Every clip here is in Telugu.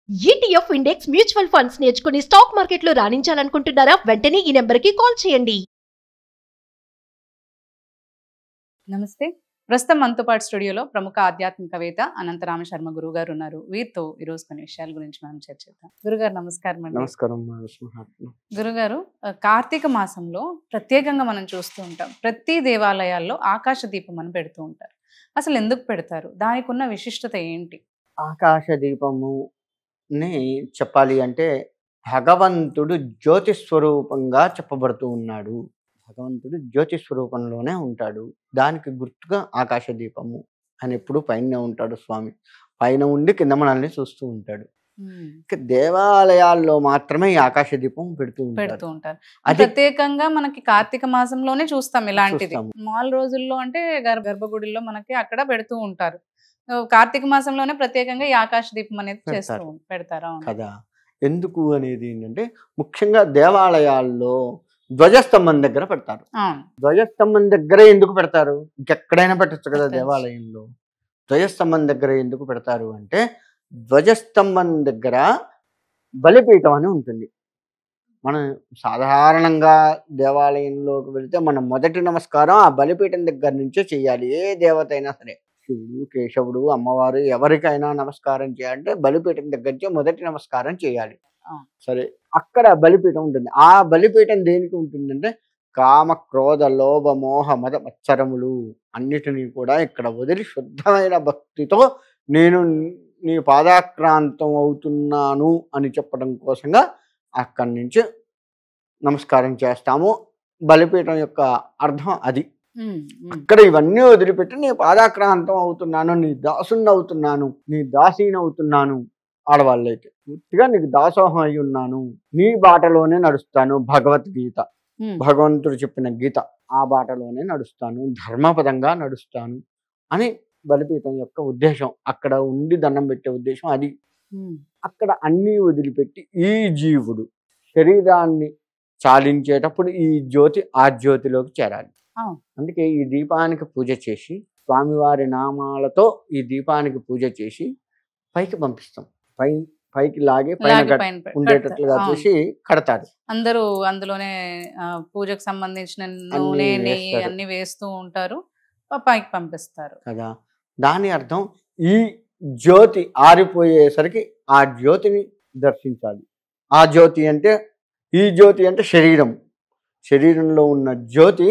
ETF ఇండెక్స్ మ్యూచువల్ ఫండ్స్ నేర్చుకుని స్టాక్ మార్కెట్లో రాణించాలనుకుంటున్నారా? వెంటనే ఈ నెంబర్కి కాల్ చేయండి. నమస్తే. ప్రస్తుతం మనతో పాటు స్టూడియోలో ప్రముఖ ఆధ్యాత్మికవేత్త అనంతరామ శర్మ గురువు గారు ఉన్నారు. వీరితో ఈరోజు కొన్ని విషయాల గురించి మనం చర్చిద్దాం. గురుగారు నమస్కారం అండి. నమస్కారం. గురుగారు, కార్తీక మాసంలో ప్రత్యేకంగా మనం చూస్తూ ఉంటాం, ప్రతి దేవాలయాల్లో ఆకాశ దీపం అని పెడుతూ ఉంటారు. అసలు ఎందుకు పెడతారు? దానికి ఉన్న విశిష్టత ఏంటి? ఆకాశ దీపముని చెప్పాలి అంటే భగవంతుడు జ్యోతి స్వరూపంగా చెప్పబడుతూ ఉన్నాడు. భగవంతుడు జ్యోతి స్వరూపంలోనే ఉంటాడు. దానికి గుర్తుగా ఆకాశ దీపము అని ఎప్పుడు పైన ఉంటాడు స్వామి. పైన ఉండి కింద మనల్ని చూస్తూ ఉంటాడు. దేవాలయాల్లో మాత్రమే ఈ ఆకాశ దీపం పెడుతూ ఉంటారు. అది ప్రత్యేకంగా మనకి కార్తీక మాసంలోనే చూస్తాం ఇలాంటిది. మామూలు రోజుల్లో అంటే గర్భగుడిలో మనకి అక్కడ పెడుతూ ఉంటారు. కార్తీక మాసంలోనే ప్రత్యేకంగా ఈ ఆకాశ దీపం అనేది పెడతారా కదా. ఎందుకు అనేది ఏంటంటే ముఖ్యంగా దేవాలయాల్లో ధ్వజస్తంభం దగ్గర పెడతారు. ధ్వజస్తంభం దగ్గరే ఎందుకు పెడతారు? ఇంకెక్కడైనా పెట్టచ్చు కదా. దేవాలయంలో ధ్వజస్తంభం దగ్గర ఎందుకు పెడతారు అంటే ధ్వజస్తంభం దగ్గర బలిపీఠం అని ఉంటుంది. మనం సాధారణంగా దేవాలయంలోకి వెళితే మన మొదటి నమస్కారం ఆ బలిపీఠం దగ్గర నుంచే చేయాలి. ఏ దేవత అయినా సరే, శివుడు, కేశవుడు, అమ్మవారు, ఎవరికైనా నమస్కారం చేయాలంటే బలిపీఠం దగ్గర నుంచి మొదటి నమస్కారం చేయాలి. సరే, అక్కడ బలిపీఠం ఉంటుంది. ఆ బలిపీఠం దేనికి ఉంటుందంటే కామ, క్రోధ, లోభ, మోహ, మద, మత్సరములు అన్నిటినీ కూడా ఇక్కడ వదిలి శుద్ధమైన భక్తితో నేను నీ పాదాక్రాంతం అవుతున్నాను అని చెప్పడం కోసంగా అక్కడి నుంచి నమస్కారం చేస్తాము. బలిపీఠం యొక్క అర్థం అది. అక్కడ ఇవన్నీ వదిలిపెట్టి నీ పాదాక్రాంతం అవుతున్నాను, నీ దాసుని అవుతున్నాను, నీ దాసీని అవుతున్నాను. ఆడవాళ్ళైతే పూర్తిగా నీకు దాసోహం అయి ఉన్నాను, నీ బాటలోనే నడుస్తాను. భగవద్గీత, భగవంతుడు చెప్పిన గీత, ఆ బాటలోనే నడుస్తాను, ధర్మపదంగా నడుస్తాను అని బలిపీఠం యొక్క ఉద్దేశం. అక్కడ ఉండి దండం పెట్టే ఉద్దేశం అది. అక్కడ అన్నీ వదిలిపెట్టి ఈ జీవుడు శరీరాన్ని చాలించేటప్పుడు ఈ జ్యోతి ఆ జ్యోతిలోకి చేరాలి. అందుకే ఈ దీపానికి పూజ చేసి స్వామివారి నామాలతో ఈ దీపానికి పూజ చేసి పైకి పంపిస్తాం. పైకి లాగి పైన ఉండేటట్లుగా చూసి కడతారు. అందరూ అందులోనే పూజకు సంబంధించిన నూనె, నెయ్యి అన్ని వేస్తూ ఉంటారు, పైకి పంపిస్తారు కదా. దాని అర్థం ఈ జ్యోతి ఆరిపోయేసరికి ఆ జ్యోతిని దర్శించాలి. ఆ జ్యోతి అంటే ఈ జ్యోతి అంటే శరీరంలో ఉన్న జ్యోతి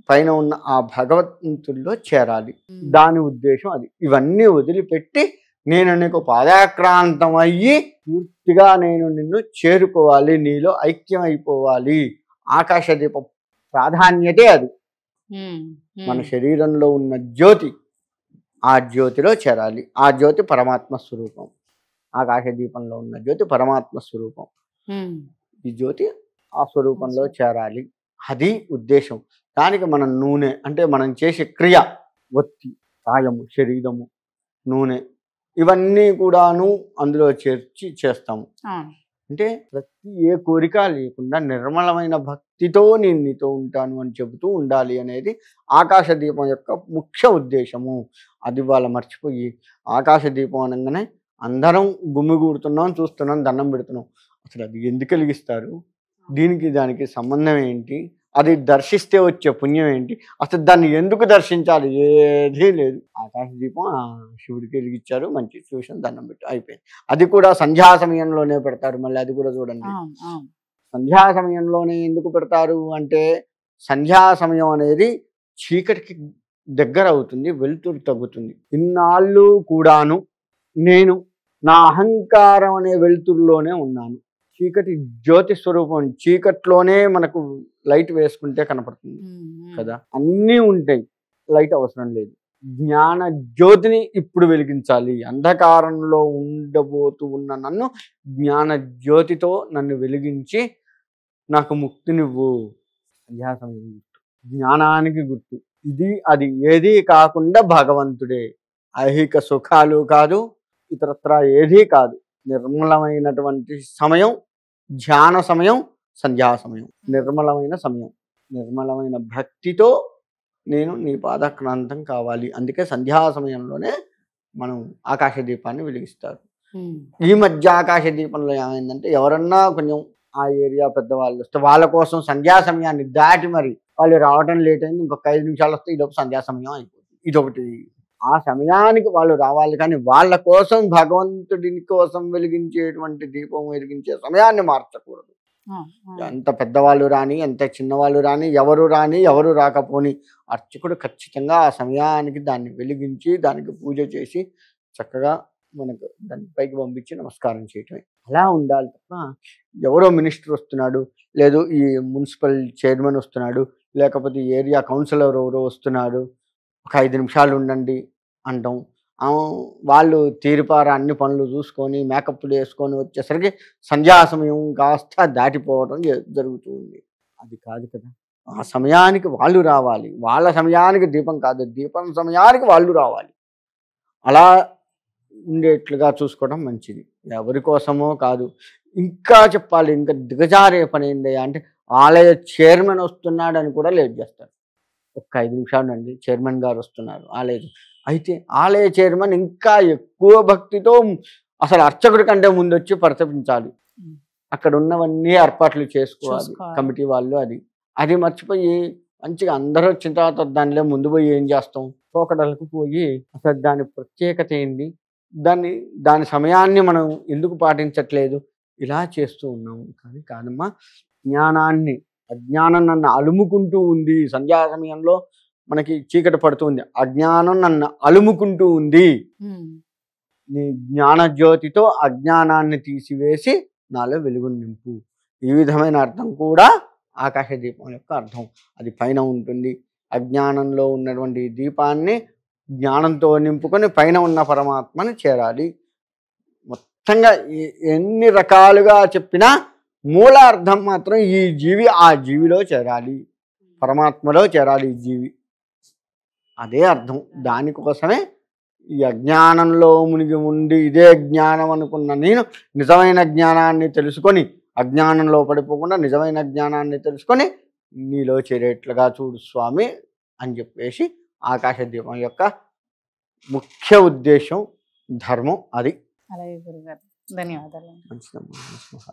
పైన ఉన్న ఆ భగవంతుల్లో చేరాలి. దాని ఉద్దేశం అది. ఇవన్నీ వదిలిపెట్టి నేను నీకు పాదాక్రాంతం అయ్యి పూర్తిగా నేను నిన్ను చేరుకోవాలి, నీలో ఐక్యం అయిపోవాలి. ఆకాశ దీపం ప్రాధాన్యతే అది. మన శరీరంలో ఉన్న జ్యోతి ఆ జ్యోతిలో చేరాలి. ఆ జ్యోతి పరమాత్మ స్వరూపం. ఆకాశ దీపంలో ఉన్న జ్యోతి పరమాత్మ స్వరూపం. ఈ జ్యోతి ఆ స్వరూపంలో చేరాలి. అది ఉద్దేశం. దానికి మనం నూనె అంటే మనం చేసే క్రియ, ఒత్తి, కాయము, శరీరము, నూనె ఇవన్నీ కూడాను అందులో చేర్చి చేస్తాము. అంటే ప్రతి ఏ కోరిక లేకుండా నిర్మలమైన భక్తితో నేను నీతో ఉంటాను అని చెబుతూ ఉండాలి అనేది ఆకాశ దీపం యొక్క ముఖ్య ఉద్దేశము. అది వాళ్ళ మర్చిపోయి ఆకాశ దీపం అనగానే అందరం గుమ్మిగూడుతున్నాం, చూస్తున్నాం, దండం పెడుతున్నాం. అసలు అది ఎందుకు వెలిగిస్తారు? దీనికి దానికి సంబంధం ఏంటి? అది దర్శిస్తే వచ్చే పుణ్యం ఏంటి? అసలు దాన్ని ఎందుకు దర్శించాలి? ఏదీ లేదు. ఆకాశ దీపం శివుడికి వెలిగించారు, మంచి చూసిన దండం పెట్టి అయిపోయింది. అది కూడా సంధ్యా సమయంలోనే పెడతారు. మళ్ళీ అది కూడా చూడండి, సంధ్యా సమయంలోనే ఎందుకు పెడతారు అంటే సంధ్యా సమయం అనేది చీకటికి దగ్గర అవుతుంది, వెలుతురు తగ్గుతుంది. ఇన్నాళ్ళు కూడాను నేను నా అహంకారం అనే వెలుతురులోనే ఉన్నాను. చీకటి జ్యోతి స్వరూపం, చీకట్లోనే మనకు లైట్ వేసుకుంటే కనపడుతుంది కదా. అన్నీ ఉంటాయి, లైట్ అవసరం లేదు. జ్ఞాన జ్యోతిని ఇప్పుడు వెలిగించాలి. అంధకారంలో ఉండబోతూ ఉన్న నన్ను జ్ఞాన జ్యోతితో నన్ను వెలిగించి నాకు ముక్తినివ్వు. సంధ్యాసమయం గుర్తు, జ్ఞానానికి గుర్తు. ఇది అది ఏదీ కాకుండా భగవంతుడే. ఐహిక సుఖాలు కాదు, ఇతరత్రా ఏదీ కాదు. నిర్మలమైనటువంటి సమయం, ధ్యాన సమయం, సంధ్యా సమయం, నిర్మలమైన సమయం. నిర్మలమైన భక్తితో నేను నీ పాదాక్రాంతం కావాలి. అందుకే సంధ్యా సమయంలోనే మనం ఆకాశ దీపాన్ని వెలిగిస్తారు. ఈ మధ్య ఆకాశ దీపంలో ఏమైందంటే ఎవరన్నా కొంచెం ఆ ఏరియా పెద్దవాళ్ళు వస్తే వాళ్ళ కోసం సంధ్యా సమయాన్ని దాటి మరి వాళ్ళు రావడం లేట్ అయింది, ఇంకొక 5 నిమిషాలు వస్తే ఇదొక సంధ్యా సమయం అయిపోతుంది. ఇదొకటి. ఆ సమయానికి వాళ్ళు రావాలి, కానీ వాళ్ళ కోసం భగవంతుడి కోసం వెలిగించేటువంటి దీపం వెలిగించే సమయాన్ని మార్చకూడదు. ఎంత పెద్దవాళ్ళు రాని, ఎంత చిన్నవాళ్ళు రాని, ఎవరు రాకపోని అర్చకుడు ఖచ్చితంగా ఆ సమయానికి దాన్ని వెలిగించి దానికి పూజ చేసి చక్కగా మనకు దాన్ని పైకి పంపించి నమస్కారం చేయటమే. అలా ఉండాలి తప్ప ఎవరో మినిస్టర్ వస్తున్నాడు, లేదు ఈ మున్సిపల్ చైర్మన్ వస్తున్నాడు, లేకపోతే ఏరియా కౌన్సిలర్ ఎవరో వస్తున్నాడు, ఒక 5 నిమిషాలు ఉండండి అంటాం. వాళ్ళు తీరిపార అన్ని పనులు చూసుకొని మేకప్లు వేసుకొని వచ్చేసరికి సంధ్యా సమయం కాస్త దాటిపోవడం జరుగుతుంది. అది కాదు కదా. ఆ సమయానికి వాళ్ళు రావాలి, వాళ్ళ సమయానికి దీపం కాదు, దీపం సమయానికి వాళ్ళు రావాలి. అలా ఉండేట్లుగా చూసుకోవడం మంచిది. ఎవరి కోసమో కాదు. ఇంకా చెప్పాలి, ఇంకా దిగజారే పని ఏందయ్యా అంటే ఆలయ చైర్మన్ వస్తున్నాడు అని కూడా లేట్ చేస్తారు. ఒక 5 నిమిషాలు అండి, చైర్మన్ గారు వస్తున్నారు ఆలయ. అయితే ఆలయ చైర్మన్ ఇంకా ఎక్కువ భక్తితో అసలు అర్చకుడి కంటే ముందు వచ్చి పరితపించాలి, అక్కడ ఉన్నవన్నీ ఏర్పాట్లు చేసుకోవాలి కమిటీ వాళ్ళు. అది మర్చిపోయి మంచిగా అందరూ వచ్చిన తర్వాత దానిలో ముందు పోయి ఏం చేస్తాం, పోకడలకు పోయి అసలు దాని ప్రత్యేకత ఏంది, దాని సమయాన్ని మనం ఎందుకు పాటించట్లేదు, ఇలా చేస్తూ ఉన్నాము. కానీ కాదమ్మా, అజ్ఞానం నన్ను అలుముకుంటూ ఉంది. సంధ్యా సమయంలో మనకి చీకటి పడుతుంది, అజ్ఞానం నన్ను అలుముకుంటూ ఉంది. నీ జ్ఞాన జ్యోతితో అజ్ఞానాన్ని తీసివేసి నాలో వెలుగును నింపు. ఈ విధమైన అర్థం కూడా ఆకాశ దీపం యొక్క అర్థం. అది పైన ఉంటుంది. అజ్ఞానంలో ఉన్నటువంటి దీపాన్ని జ్ఞానంతో నింపుకొని పైన ఉన్న పరమాత్మని చేరాలి. మొత్తంగా ఎన్ని రకాలుగా చెప్పినా మూల అర్థం మాత్రం ఈ జీవి ఆ జీవిలో చేరాలి, పరమాత్మలో చేరాలి ఈ జీవి. అదే అర్థం. దానికోసమే ఈ అజ్ఞానంలో మునిగి ఉండి ఇదే జ్ఞానం అనుకున్న నేను నిజమైన జ్ఞానాన్ని తెలుసుకొని అజ్ఞానంలో పడిపోకుండా నిజమైన జ్ఞానాన్ని తెలుసుకొని నీలో చేరేట్లుగా చూడు స్వామి అని చెప్పేసి ఆకాశ దీపం యొక్క ముఖ్య ఉద్దేశం, ధర్మం అది. అలాగే గురుగారు, ధన్యవాదాలు. మంచిదమ్మా.